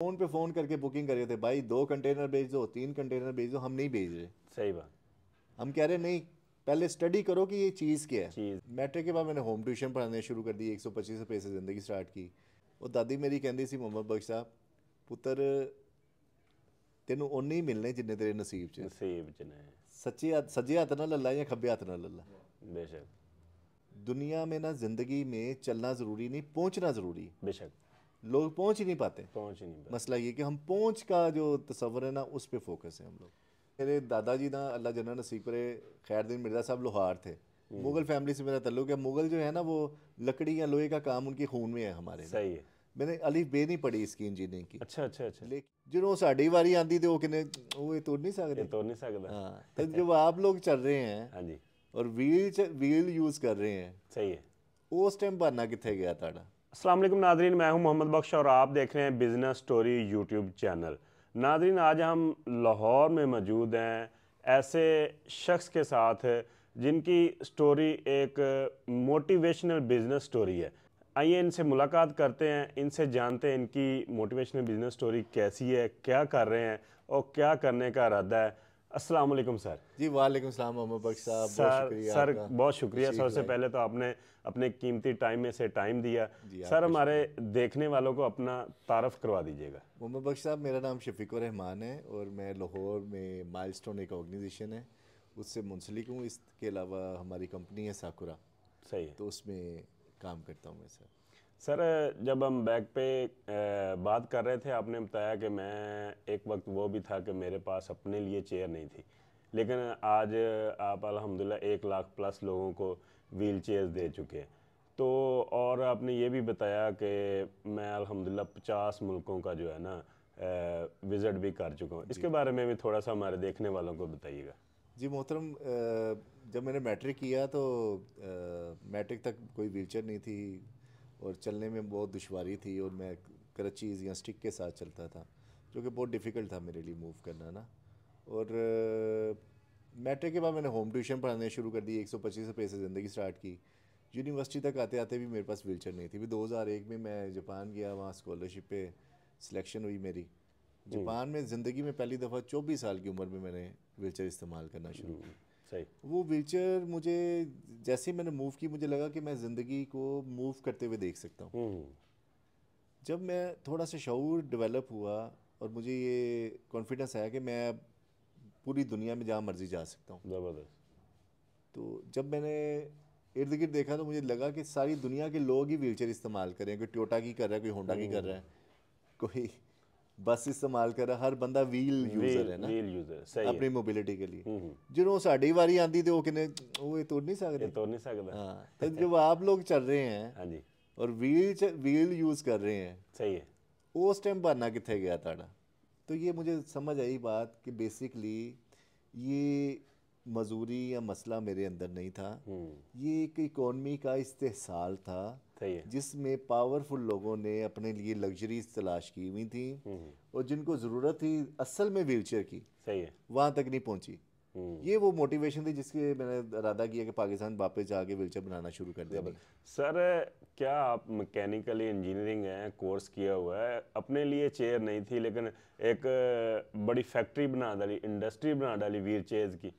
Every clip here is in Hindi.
फोन पे फोन करके बुकिंग कर रहे थे, भाई 2 कंटेनर भेज दो, 3 कंटेनर भेज दो, हम नहीं भेज रहे। सही बात। हम कह रहे नहीं, पहले स्टडी करो कि ये चीज़ क्या है। चीज़। मैट्रिक के बाद मैंने होम ट्यूशन पढ़ाने शुरू कर दी, 125 रुपये से ज़िंदगी स्टार्ट की। और दादी मेरी कहती सी, मोहम्मद बख्श साहब पुत्र तेनों उन्ने ही मिलने जिन्ने तेरे नसीब च। नसीब च ने। सच्चे हाथ सज्जे हाथ ना लल्ला या खब्बे हाथ ना लल्ला। बेशक। दुनिया में ना जिंदगी में चलना ज़रूरी नहीं, पहुंचना ज़रूरी। बेशक। लोग पहुंच ही नहीं पाते। पहुंच ही नहीं पाते। मसला ये कि हम पहुंच का जो तस्वर है ना, उस पे फोकस है हम लोग। मेरे दादाजी ना, अल्लाह जन्नत नसीब करे, खैरदीन मिर्ज़ा साहब लोहार थे। मुगल फैमिली से मेरा ताल्लुक है। मुगल जो है ना, वो लकड़ी या लोहे का काम उनके खून में है, हमारे नहीं। सही है। मैंने अलीफ बे नहीं पढ़ी इसकी इंजीनियरिंग की। अच्छा अच्छा अच्छा। लेकिन जो साड़ी वारी आती तो वो किन्ने वो ये तोड़ नहीं ये सकते। तो नहीं सकता। हाँ, तो जो आप लोग चल रहे हैं हाँ जी। और व्हील यूज़ कर रहे हैं, सही है। उस टाइम बहाना कितने गया ताड़ा। अस्सलाम वालेकुम नादरीन, मैं हूं मोहम्मद बख्श और आप देख रहे हैं business story YouTube channel. Nadreen, आज हम लाहौर में मौजूद हैं ऐसे शख्स के साथ जिनकी स्टोरी एक मोटिवेशनल बिजनेस स्टोरी है। आइए इनसे मुलाकात करते हैं, इनसे जानते हैं इनकी मोटिवेशनल बिजनेस स्टोरी कैसी है, क्या कर रहे हैं और क्या करने का इरादा है। अस्सलाम वालेकुम सर। जी वालेकुम सलाम मोहम्मद बख्श साहब, बहुत सर शुक्रिया सर आपका बहुत शुक्रिया। तशरीफ़ सबसे लाए। पहले तो आपने अपने कीमती टाइम में से टाइम दिया। जी सर, आपका हमारे शुक्रिया। देखने वालों को अपना तारफ़ करवा दीजिएगा। मोहम्मद बख्श साहब, मेरा नाम शफीकुर रहमान है और मैं लाहौर में माइलस्टोन एक ऑर्गेनाइजेशन है, उससे मुंसलिक हूँ। इसके अलावा हमारी कंपनी है साकुरा, सही है। तो उसमें काम करता हूँ मैं सर। सर, जब हम बैक पे बात कर रहे थे, आपने बताया कि मैं एक वक्त वो भी था कि मेरे पास अपने लिए चेयर नहीं थी, लेकिन आज आप अल्हम्दुलिल्लाह 1 लाख+ लोगों को व्हील चेयर्स दे चुके हैं। तो और आपने ये भी बताया कि मैं अल्हम्दुलिल्लाह 50 मुल्कों का जो है ना विज़िट भी कर चुका हूँ। जी इसके बारे में भी थोड़ा सा हमारे देखने वालों को बताइएगा। जी मोहतरम, जब मैंने मैट्रिक किया तो मैट्रिक तक कोई व्हीलचेयर नहीं थी और चलने में बहुत दुश्वारी थी, और मैं क्रचीज़ या स्टिक के साथ चलता था, जो कि बहुत डिफ़िकल्ट था मेरे लिए मूव करना ना। और मैट्रिक के बाद मैंने होम ट्यूशन पढ़ाने शुरू कर दी, 125 रुपये से ज़िंदगी स्टार्ट की। यूनिवर्सिटी तक आते आते भी मेरे पास व्हीलचेयर नहीं थी। फिर 2001 में मैं जापान गया, वहाँ स्कॉलरशिप पे सिलेक्शन हुई मेरी। जापान में ज़िंदगी में पहली दफ़ा 24 साल की उम्र में मैंने व्हीलचेयर इस्तेमाल करना शुरू की। सही। वो व्हीलचेयर मुझे, जैसे ही मैंने मूव की, मुझे लगा कि मैं ज़िंदगी को मूव करते हुए देख सकता हूँ। हम्म। जब मैं थोड़ा सा शऊर डेवलप हुआ और मुझे ये कॉन्फिडेंस आया कि मैं अब पूरी दुनिया में जहाँ मर्जी जा सकता हूँ, ज़बरदस्त। तो जब मैंने इर्द गिर्द देखा तो मुझे लगा कि सारी दुनिया के लोग ही व्हीलचेयर इस्तेमाल कर रहे हैं। कोई टोयोटा की कर रहा है, कोई होंडा की कर रहा है, कोई बस इस्तेमाल कर रहा है। हर बंदा व्हील यूज़र व्हील है ना, व्हील यूज़र। सही है। अपनी मोबिलिटी के लिए। हम्म। जो साड़ी वारी आती तो वो किन्ने वो ये तोड़ नहीं ये सकते। तो नहीं सकता। हाँ, तो जब आप लोग चल रहे हैं हाँ जी। और व्हील यूज़ कर रहे हैं, सही है। उस टाइम बहाना कितने गया ताड़ा। तो ये मुझे समझ आई बात कि बेसिकली ये मजूरी या मसला मेरे अंदर नहीं था। ये एक इकॉनमी का इस्तेहसाल था, सही है। जिसमें पावरफुल लोगों ने अपने लिए लग्जरीज तलाश की हुई थी, और जिनको ज़रूरत थी असल में व्हीलचेयर की, सही है। वहाँ तक नहीं पहुँची। ये वो मोटिवेशन थी जिसके मैंने इरादा किया कि पाकिस्तान वापस जाके व्हीलचेयर बनाना शुरू कर देनी है। सर, क्या आप मैकेनिकली इंजीनियरिंग है, कोर्स किया हुआ है, अपने लिए चेयर नहीं थी लेकिन एक बड़ी फैक्ट्री बना डाली, इंडस्ट्री बना डाली व्हील चेयर्स की।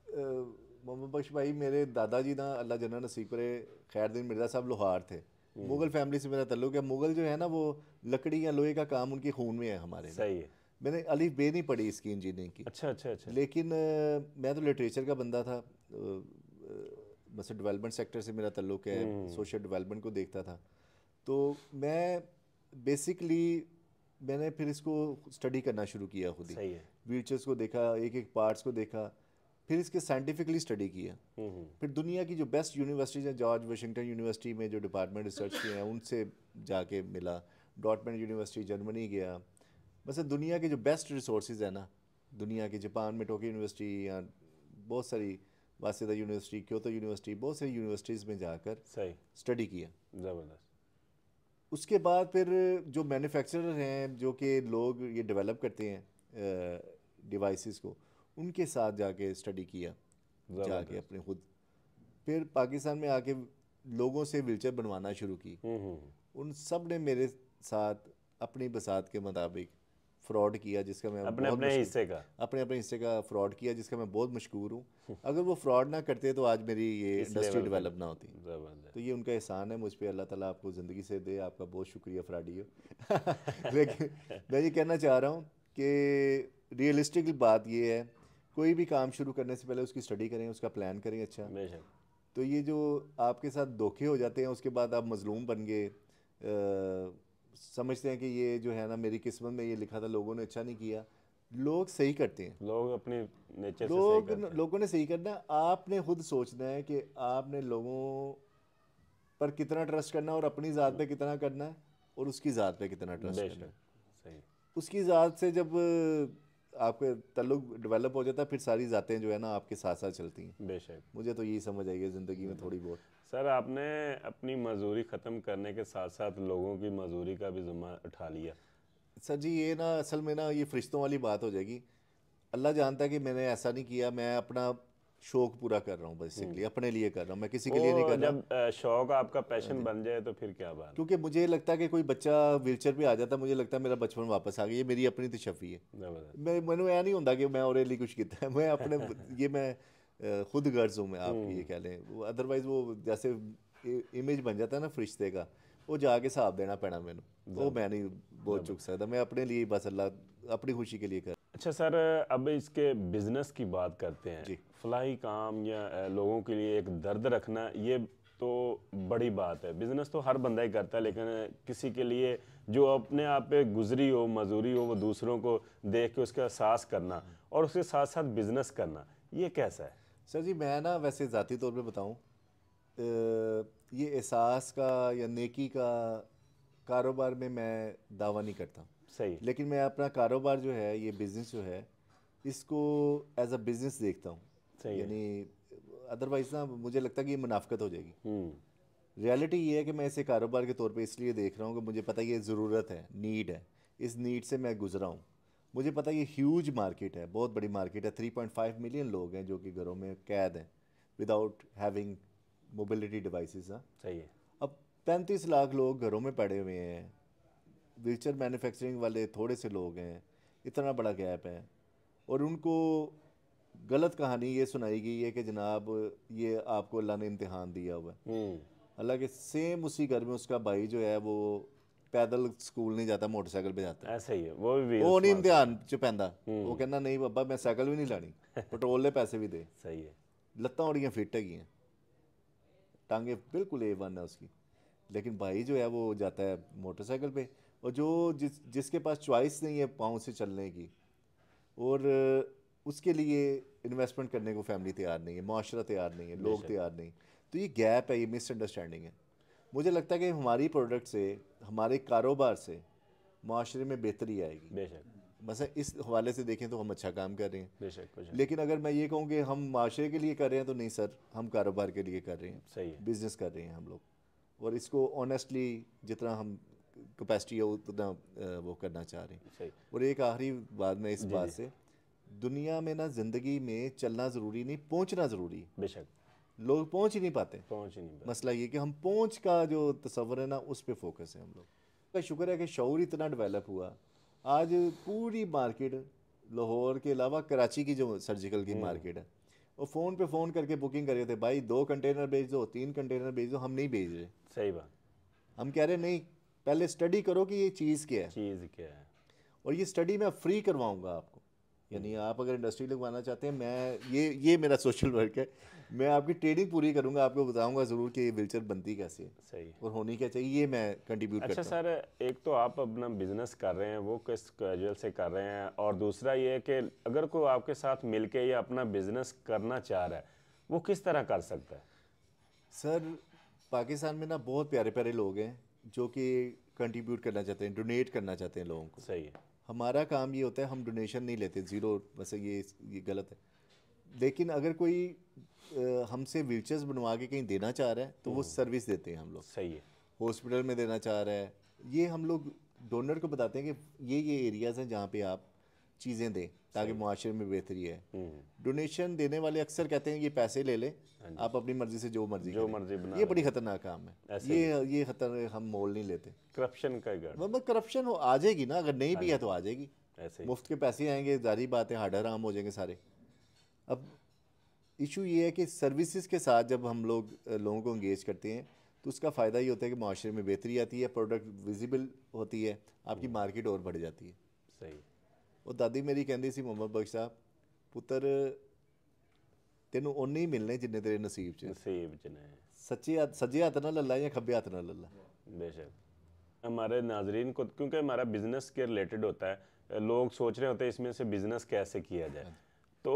मोहम्मद बख्श भाई, मेरे दादाजी ना, अल्लाह जन्नत नसीब करे, खैरदीन मिर्ज़ा साहब लोहार थे। मुगल फैमिली से मेरा ताल्लुक है। मुगल जो है ना, वो लकड़ी या लोहे का काम उनके खून में है, हमारे नहीं। सही है। मैंने अलीफ बे नहीं पढ़ी इसकी इंजीनियरिंग की। अच्छा अच्छा अच्छा। लेकिन मैं तो लिटरेचर का बंदा था। मतलब डेवलपमेंट सेक्टर से मेरा ताल्लुक है, सोशल डेवलपमेंट को देखता था। तो मैं बेसिकली मैंने फिर इसको स्टडी करना शुरू किया खुद ही। सही है। व्हीलचेयर्स को देखा, एक एक पार्ट्स को देखा, फिर इसके साइंटिफिकली स्टडी किया। फिर दुनिया की जो बेस्ट यूनिवर्सिटीज़ हैं, जॉर्ज वाशिंगटन यूनिवर्सिटी में जो डिपार्टमेंट रिसर्च के हैं, उनसे जाके मिला। डॉटमैन यूनिवर्सिटी जर्मनी गया। बस दुनिया के जो बेस्ट रिसोर्सेज है ना, दुनिया के, जापान में टोक्यो यूनिवर्सिटी, या बहुत सारी, वासेदा यूनिवर्सिटी, क्योतो यूनिवर्सिटी, बहुत सारी यूनिवर्सिटीज़ में जाकर सही। स्टडी किया। ज़बरदस्त। उसके बाद फिर जो मैन्युफैक्चरर हैं, जो कि लोग ये डेवलप करते हैं डिवाइसेस को, उनके साथ जाके स्टडी किया, जाके ज़बरदस्त। अपने खुद। फिर पाकिस्तान में आके लोगों से व्हीलचेयर बनवाना शुरू की। उन सब ने मेरे साथ अपनी बसात के मुताबिक फ्रॉड किया, जिसका मैं अपने बहुत अपने हिस्से का अपने अपने हिस्से का फ्रॉड किया, जिसका मैं बहुत मशकूर हूँ। अगर वो फ्रॉड ना करते तो आज मेरी ये इस इंडस्ट्री लेवल पे। डेवलप ना होती। ज़बरदस्त। तो ये उनका एहसान है मुझ पे, अल्लाह ताला आपको ज़िंदगी से दे, आपका बहुत शुक्रिया फ्राडियो। लेकिन मैं ये कहना चाह रहा हूँ कि रियलिस्टिक बात ये है, कोई भी काम शुरू करने से पहले उसकी स्टडी करें, उसका प्लान करें अच्छा। बेशक। तो ये जो आपके साथ धोखे हो जाते हैं, उसके बाद आप मजलूम बन गए, समझते हैं कि ये जो है ना मेरी किस्मत में ये लिखा था, लोगों ने अच्छा नहीं किया। लोग सही करते हैं, लोग अपनी नेचर से सही करते हैं। लोगों ने सही करना है। आपने खुद सोचना है कि आपने लोगों पर कितना ट्रस्ट करना है और अपनी ज़ात पे कितना करना है और उसकी ज़ात पे कितना ट्रस्ट करना बेशक। है। सही। उसकी ज़ात से जब आपके ताल्लुक डेवलप हो जाता है, फिर सारी ज़ातें जो है ना आपके साथ साथ चलती हैं। बेशक। मुझे तो यही समझ आई है ज़िंदगी में थोड़ी बहुत। सर आपने अपनी मजदूरी ख़त्म करने के साथ साथ लोगों की मजदूरी का भी ज़िम्मा उठा लिया। सर जी ये ना असल में ना ये फरिश्तों वाली बात हो जाएगी। अल्लाह जानता है कि मैंने ऐसा नहीं किया, मैं अपना शौक पूरा कर रहा हूँ, बेसिकली अपने लिए कर रहा हूँ, मैं किसी के लिए नहीं वो कर रहा। जब शौक आपका पैशन बन जाए तो फिर क्या बात। क्योंकि मुझे लगता है कि कोई बच्चा व्हीलचेयर पे आ जाता, मुझे लगता है मेरा बचपन वापस आ गया। ये मेरी अपनी तशफ़ी है। ज़बरदस्त। मैंने ऐ नहीं होता कि मैं और लिए कुछ किया है, मैं अपने ये मैं खुद गर्ज हूँ, मैं आपकी ये कह लें। अदरवाइज वो जैसे इमेज बन जाता है ना फरिश्ते का, वो जाके हिसाब देना पैना मैंने, वो मैं नहीं बहुत चुक सकता। मैं अपने लिए बस अल्लाह अपनी खुशी के लिए कर। अच्छा सर, अब इसके बिजनेस की बात करते हैं। जी फलाही काम या लोगों के लिए एक दर्द रखना, ये तो बड़ी बात है। बिजनेस तो हर बंदा ही करता है, लेकिन किसी के लिए जो अपने आप पे गुजरी हो, मजूरी हो, वो दूसरों को देख के उसका एहसास करना और उसके साथ साथ बिजनेस करना, ये कैसा है? सर जी मैं ना वैसे ज़ाती तौर पे बताऊँ, ये एहसास का या नेकी का कारोबार में मैं दावा नहीं करता। सही है। लेकिन मैं अपना कारोबार जो है, ये बिज़नेस जो है, इसको एज अ बिज़नेस देखता हूँ। सही है। यानी अदरवाइज़ ना मुझे लगता है कि ये मुनाफकत हो जाएगी। हम्म। रियलिटी ये है कि मैं इसे कारोबार के तौर पे इसलिए देख रहा हूँ कि मुझे पता है ये ज़रूरत है, नीड है। इस नीड से मैं गुजरा हूँ। मुझे पता है ये ह्यूज मार्केट है, बहुत बड़ी मार्केट है। 3.5 मिलियन लोग हैं जो कि घरों में कैद हैं विदाउट हैविंग मोबिलिटी डिवाइसेस। हाँ, सही है। अब 35 लाख लोग घरों में पड़े हुए हैं, व्हीलचेयर मैन्युफैक्चरिंग वाले थोड़े से लोग हैं, इतना बड़ा गैप है। और उनको गलत कहानी ये सुनाई गई है कि जनाब ये आपको अल्लाह ने इम्तिहान दिया हुआ है। हम्म। हालांकि सेम उसी घर में उसका भाई जो है वो पैदल स्कूल नहीं जाता, मोटरसाइकिल पे जाता है। ऐसा ही है, वो भी व्हील वो नहीं मार सकता इम्तिहान च पैंदा, वो कहना नहीं बाबा मैं साइकिल भी नहीं लानी, पेट्रोल के पैसे भी दे। है। सही है। लत्तां ओड़ियां फिट हैगियां, टांगे बिल्कुल A1 है उसकी। लेकिन भाई जो है वो जाता है मोटरसाइकिल पे। और जो जिसके पास चॉइस नहीं है पाँव से चलने की, और उसके लिए इन्वेस्टमेंट करने को फैमिली तैयार नहीं है, माशरा तैयार नहीं है, लोग बेशक। तैयार नहीं। तो ये गैप है, ये मिसअंडरस्टैंडिंग है। मुझे लगता है कि हमारी प्रोडक्ट से, हमारे कारोबार से माशरे में बेहतरी आएगी। बेशक। बस इस हवाले से देखें तो हम अच्छा काम कर रहे हैं। बेशक कुछ। लेकिन अगर मैं ये कहूँ कि हम माशरे के लिए कर रहे हैं, तो नहीं सर, हम कारोबार के लिए कर रहे हैं, सही है। बिजनेस कर रहे हैं हम लोग। और इसको ऑनेस्टली जितना हम कैपेसिटी है उतना वो करना चाह रहे हैं। सही। और एक आखिरी बात मैं इस जी बात जी। से, दुनिया में ना ज़िंदगी में चलना ज़रूरी नहीं, पहुंचना ज़रूरी है। बेशक। लोग पहुंच ही नहीं पाते। पहुंच ही नहीं पाए। मसला ये कि हम पहुंच का जो तस्वर है ना उस पे फोकस है हम लोग का। शुक्र है कि शऊर इतना डेवलप हुआ। आज पूरी मार्केट, लाहौर के अलावा कराची की जो सर्जिकल की मार्केट है, वो फ़ोन पे फ़ोन करके बुकिंग कर रहे थे, भाई 2 कंटेनर भेज दो, 3 कंटेनर भेज दो। हम नहीं भेज रहे, सही बात। हम कह रहे नहीं, पहले स्टडी करो कि ये चीज़ क्या है। चीज़ क्या है। और ये स्टडी मैं फ्री करवाऊंगा आपको। यानी आप अगर इंडस्ट्री लगवाना चाहते हैं, मैं ये मेरा सोशल वर्क है, मैं आपकी ट्रेनिंग पूरी करूंगा, आपको बताऊंगा ज़रूर कि ये व्हीलचेयर बनती कैसे है सही। और होनी क्या चाहिए, ये मैं कंट्रीब्यूट अच्छा करता हूँ। सर, एक तो आप अपना बिजनेस कर रहे हैं, वो किस कैजुअल से कर रहे हैं, और दूसरा ये है कि अगर कोई आपके साथ मिलके या अपना बिजनेस करना चाह रहा है, वो किस तरह कर सकता है? सर पाकिस्तान में ना बहुत प्यारे प्यारे लोग हैं जो कि कंट्रीब्यूट करना चाहते हैं, डोनेट करना चाहते हैं लोगों को। सही है। हमारा काम ये होता है, हम डोनेशन नहीं लेते, ज़ीरो। वैसे ये गलत है। लेकिन अगर कोई हमसे व्हीलचेयर्स बनवा के कहीं देना चाह रहा है तो वो सर्विस देते हैं हम लोग। सही है। हॉस्पिटल में देना चाह रहा है, ये हम लोग डोनर को बताते हैं कि ये एरियाज़ हैं जहाँ पे आप चीज़ें दें ताकि मुआशरे में बेहतरी है। डोनेशन देने वाले अक्सर कहते हैं ये पैसे ले लें, आप अपनी मर्जी से जो मर्जी करें। ये बड़ी खतरनाक काम है। ये खतर हम मोल नहीं लेते। करप्शन का गढ़, मतलब करप्शन हो आ जाएगी ना, अगर नहीं भी है तो आ जाएगी। ऐसे मुफ्त के पैसे आएंगे, जारी बात है, हार्ड हराम हो जाएंगे सारे। अब इशू ये है कि सर्विसेज के साथ जब हम लोग लोगों को इंगेज करते हैं तो उसका फ़ायदा ये होता है कि माशरे में बेहतरी आती है, प्रोडक्ट विजिबल होती है, आपकी मार्केट और बढ़ जाती है। सही। और दादी मेरी कहती सी मोहम्मद बख्श साहब, पुत्र तेनों उन्ने ही मिलने जिन्ने तेरे नसीब च। नसीब च ने। सज्जे हाथ ना लल्ला या खब्बे हाथ ना लल्ला। बेशक। हमारे नाजरीन को, क्योंकि हमारा बिजनेस के रिलेटेड होता है, लोग सोच रहे होते हैं इसमें से बिजनेस कैसे किया जाए। तो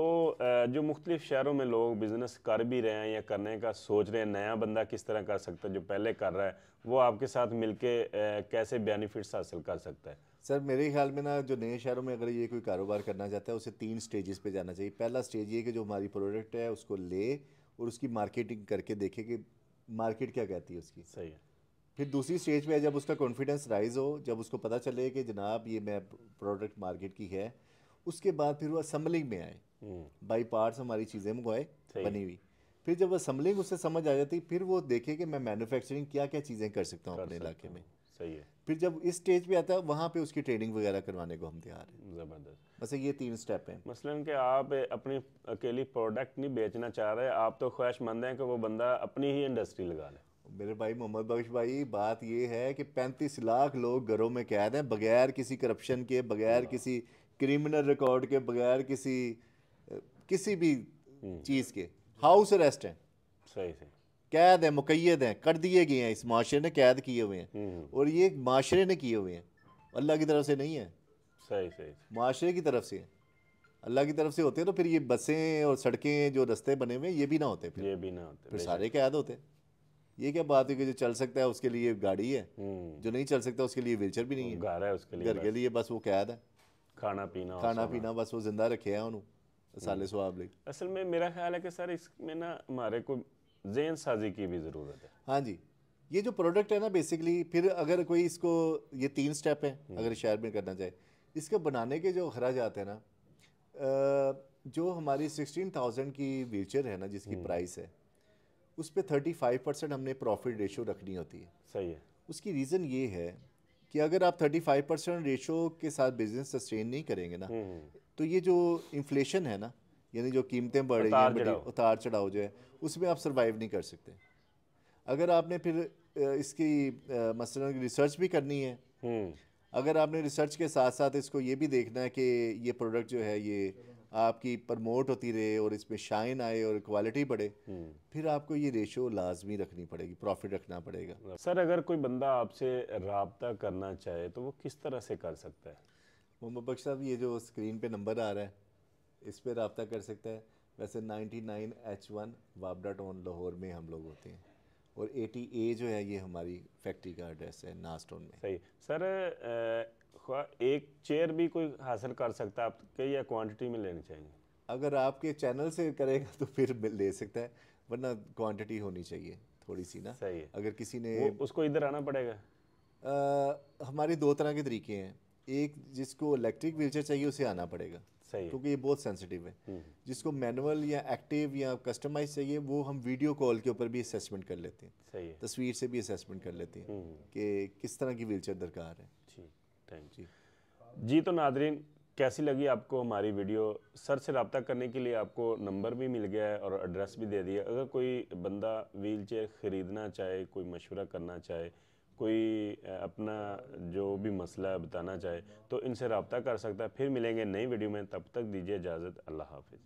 जो मुख्तलिफ शहरों में लोग बिज़नेस कर भी रहे हैं या करने का सोच रहे हैं, नया बंदा किस तरह कर सकता है, जो पहले कर रहा है वो आपके साथ मिलके कैसे बेनिफिट्स हासिल कर सकता है? सर मेरे ख्याल में ना, जो नए शहरों में अगर ये कोई कारोबार करना चाहता है उसे 3 स्टेजेस पे जाना चाहिए। पहला स्टेज ये कि जो हमारी प्रोडक्ट है उसको ले और उसकी मार्केटिंग करके देखे कि मार्केट क्या कहती है उसकी। सही है। फिर दूसरी स्टेज पे है जब उसका कॉन्फिडेंस राइज हो, जब उसको पता चले कि जनाब ये मैं प्रोडक्ट मार्केट की है, उसके बाद फिर वो असम्बलिंग में आए, बाई पार्ट्स हमारी चीज़ें मंगवाए बनी हुई। फिर जब असम्बलिंग उससे समझ आ जाती, फिर वो देखे कि मैं मैन्युफैक्चरिंग क्या क्या चीज़ें कर सकता हूँ अपने इलाके में। सही है। फिर जब इस स्टेज पे आता है वहाँ पे उसकी ट्रेनिंग वगैरह करवाने को हम तैयार हैं। ज़बरदस्त। बस ये 3 स्टेप हैं। मसलन कि आप अपनी अकेली प्रोडक्ट नहीं बेचना चाह रहे, आप तो ख्वाहिशमंद हैं कि वो बंदा अपनी ही इंडस्ट्री लगा ले। मेरे भाई मोहम्मद बख्श भाई, बात ये है कि 35 लाख लोग घरों में कैद हैं बगैर किसी करप्शन के, बगैर किसी क्रिमिनल रिकॉर्ड के, बगैर किसी भी चीज़ के हाउस अरेस्ट हैं। सही सही। कैद है, मुकैद हैं, कर दिए गए हैं, इस माशरे ने कैद किए हुए हैं। और ये माशरे ने किए हुए हैं, अल्लाह की तरफ से नहीं है। सही सही। माशरे की तरफ से है। अल्लाह की तरफ से होते हैं तो फिर ये बसें और सड़कें जो रास्ते बने हुए हैं ये भी ना होते, ये भी ना होते, फिर सारे कैद होते। ये क्या बात है कि जो चल सकता है उसके लिए गाड़ी है, जो नहीं चल सकता उसके लिए व्हीलचेयर भी नहीं है, घर है उसके लिए, घर के लिए बस वो कैद है। खाना पीना बस वो जिंदा रखे हैं उन्होंने साले स्वाब ले। असल में मेरा ख्याल है कि सर इसमें ना हमारे को ज़हन साजी की भी ज़रूरत है। हाँ जी, ये जो प्रोडक्ट है ना बेसिकली, फिर अगर कोई इसको, ये 3 स्टेप हैं अगर शहर में करना चाहे, इसके बनाने के जो अखराजात है ना, जो हमारी 16,000 की व्हीलचेयर है ना जिसकी प्राइस है, उस पर 35% हमने प्रॉफिट रेशो रखनी होती है। सही है। उसकी रीज़न ये है कि अगर आप 35% रेशो के साथ बिजनेस सस्टेन नहीं करेंगे ना, तो ये जो इन्फ्लेशन है ना, यानी जो कीमतें बढ़ रही हैं, उतार चढ़ाव जो है, उसमें आप सर्वाइव नहीं कर सकते। अगर आपने फिर इसकी मसलन रिसर्च भी करनी है, अगर आपने रिसर्च के साथ साथ इसको ये भी देखना है कि ये प्रोडक्ट जो है ये आपकी प्रमोट होती रहे और इसमें शाइन आए और क्वालिटी बढ़े, फिर आपको ये रेशो लाजमी रखनी पड़ेगी, प्रॉफिट रखना पड़ेगा। सर अगर कोई बंदा आपसे रब्ता करना चाहे तो वो किस तरह से कर सकता है? मोहम्मद बख्श साहब, ये जो स्क्रीन पे नंबर आ रहा है इस पर रब्ता कर सकता है। वैसे 99H1 वाबडा टाउन लाहौर में हम लोग होते हैं, और 80A जो है ये हमारी फैक्ट्री का एड्रेस है नास टाउन में। सही। सर एक चेयर भी कोई हासिल कर सकता है आपके, या क्वांटिटी में लेनी चाहिए? अगर आपके चैनल से करेगा तो फिर ले सकता है, वरना क्वांटिटी होनी चाहिए थोड़ी सी ना। सही है। अगर किसी ने उसको इधर आना पड़ेगा? हमारी 2 तरह के तरीके हैं। एक, जिसको इलेक्ट्रिक व्हीलचेयर चाहिए उसे आना पड़ेगा, क्योंकि ये बहुत सेंसिटिव है। जिसको मैनुअल या एक्टिव या कस्टमाइज चाहिए वो हम वीडियो कॉल के ऊपर भी असेसमेंट कर लेते हैं। सही है। तस्वीर से भी असेसमेंट कर लेते हैं कि किस तरह की व्हीलचेयर दरकार है। जी, थैंक यू जी। तो नादरीन, कैसी लगी आपको हमारी वीडियो? सर से रब्ता करने के लिए आपको नंबर भी मिल गया है और एड्रेस भी दे दिया। अगर कोई बंदा व्हीलचेयर ख़रीदना चाहे, कोई मशवरा करना चाहे, कोई अपना जो भी मसला है बताना चाहे, तो इनसे रब्ता कर सकता है। फिर मिलेंगे नई वीडियो में, तब तक दीजिए इजाज़त। अल्लाह हाफ़िज़।